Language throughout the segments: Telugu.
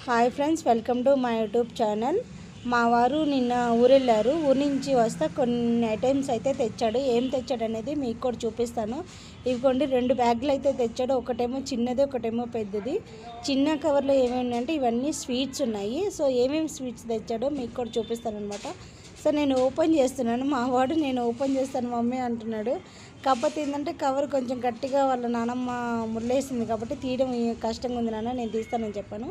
Hi friends, welcome to my YouTube channel. మా వారు నిన్న ఊరెళ్ళారు. ఊరి నుంచి వస్తే కొన్ని ఐటమ్స్ అయితే తెచ్చాడు. ఏం తెచ్చాడు అనేది మీకు కూడా చూపిస్తాను. ఇవిగోండి 2 బ్యాగులు అయితే తెచ్చాడు. ఒకటేమో చిన్నది, ఒకటేమో పెద్దది. చిన్న కవర్లో ఏమేమి అంటే ఇవన్నీ స్వీట్స్ ఉన్నాయి. సో ఏమేమి స్వీట్స్ తెచ్చాడో మీకు కూడా చూపిస్తాను అనమాట. సో నేను ఓపెన్ చేస్తున్నాను. మా వాడు నేను ఓపెన్ చేస్తాను మమ్మీ అంటున్నాడు. కాకపోతే ఏంటంటే కవర్ కొంచెం గట్టిగా వాళ్ళ నానమ్మ ముళ్ళేసింది కాబట్టి తీయడం కష్టంగా ఉంది నాన్న, నేను తీస్తానని చెప్పాను.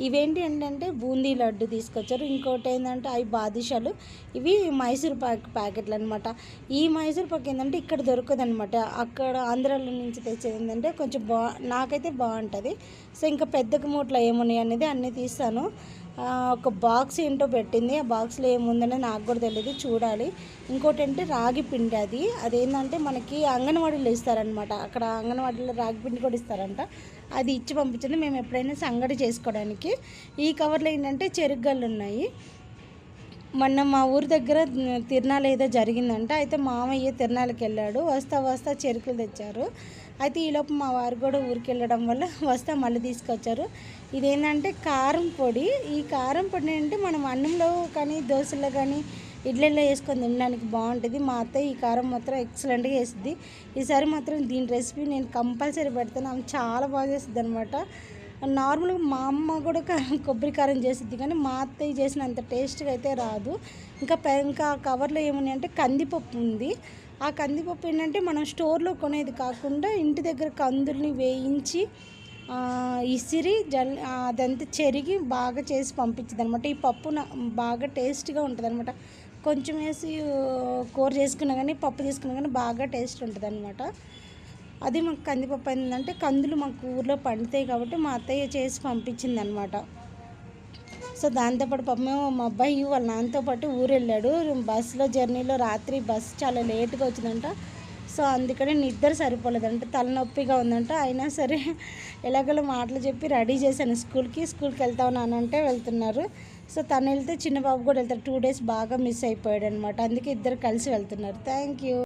ఇవేంటి ఏంటంటే బూందీ లడ్డు తీసుకొచ్చారు. ఇంకోటి ఏంటంటే అవి బాదుషాలు. ఇవి మైసూర్ ప్యాకెట్లు అనమాట. ఈ మైసూర్ పాక్ ఏంటంటే ఇక్కడ దొరకదు అనమాట. అక్కడ ఆంధ్రాలో నుంచి తెచ్చేది ఏంటంటే కొంచెం నాకైతే బాగుంటుంది. సో ఇంకా పెద్దక మూటలు ఏమున్నాయి అనేది అన్నీ తీస్తాను. ఒక బాక్స్ ఏంటో పెట్టింది. ఆ బాక్స్లో ఏముందని నాకు కూడా తెలియదు, చూడాలి. ఇంకోటి అంటే రాగి పిండి. అదేంటంటే మనకి అంగన్వాడీలో ఇస్తారనమాట. అక్కడ అంగన్వాడీలో రాగి పిండి కూడా ఇస్తారంట. అది ఇచ్చి పంపించింది మేము ఎప్పుడైనా సంగడి చేసుకోవడానికి. ఈ కవర్లో ఏంటంటే చెరుగళ్ళు ఉన్నాయి. మొన్న మా ఊరి దగ్గర తిరునాళ్ళు ఏదో జరిగిందంట. అయితే మామయ్య తిరునాళ్ళకి వెళ్ళాడు. వస్తా చెరుకులు తెచ్చారు. అయితే ఈలోపు మా వారు కూడా ఊరికి వెళ్ళడం వల్ల మళ్ళీ తీసుకొచ్చారు. ఇదేంటంటే కారం పొడి. ఈ కారం పొడి అంటే మనం అన్నంలో కానీ దోశల్లో కానీ ఇడ్లీలో వేసుకొని తినడానికి బాగుంటుంది. మా అత్తయ్య ఈ కారం మాత్రం ఎక్సలెంట్గా వేస్తుంది. ఈసారి మాత్రం దీని రెసిపీ నేను కంపల్సరీ పెడతాను. ఆమె చాలా బాగా చేస్తుంది అనమాట. నార్మల్గా మా అమ్మ కూడా కొబ్బరి కారం చేస్తుంది, కానీ మా అత్తయ్య చేసినంత టేస్ట్గా అయితే రాదు. ఇంకా కవర్లో ఏమున్నాయి అంటే కందిపప్పు ఉంది. ఆ కందిపప్పు ఏంటంటే మనం స్టోర్లో కొనేది కాకుండా ఇంటి దగ్గర కందుల్ని వేయించి ఇసిరి అదంతా చెరిగి బాగా చేసి పంపించింది అనమాట. ఈ పప్పు బాగా టేస్ట్గా ఉంటుంది అనమాట. కొంచెం వేసి కూర చేసుకున్నా కానీ పప్పు చేసుకున్నా కానీ బాగా టేస్ట్ ఉంటుంది అనమాట. అది మాకు కందిపప్పు ఏంటంటే కందులు మాకు ఊర్లో పండుతాయి కాబట్టి మా అత్తయ్య చేసి పంపించింది అనమాట. సో దాంతోపాటు పాపం మా అబ్బాయి వాళ్ళ నాన్నతో పాటు ఊరు వెళ్ళాడు. బస్సులో జర్నీలో రాత్రి బస్సు చాలా లేట్గా వచ్చిందంట. సో అందుకని నిద్ర సరిపోలేదంట, తలనొప్పిగా ఉందంట. అయినా సరే ఎలాగోలా మాటలు చెప్పి రెడీ చేశాను. స్కూల్కి వెళ్తావు నాన్న అంటే వెళ్తున్నారు. సో తను వెళ్తే చిన్న బాబు కూడా వెళ్తారు. 2 days బాగా మిస్ అయిపోయాడు అనమాట. అందుకే ఇద్దరు కలిసి వెళ్తున్నారు. Thank you.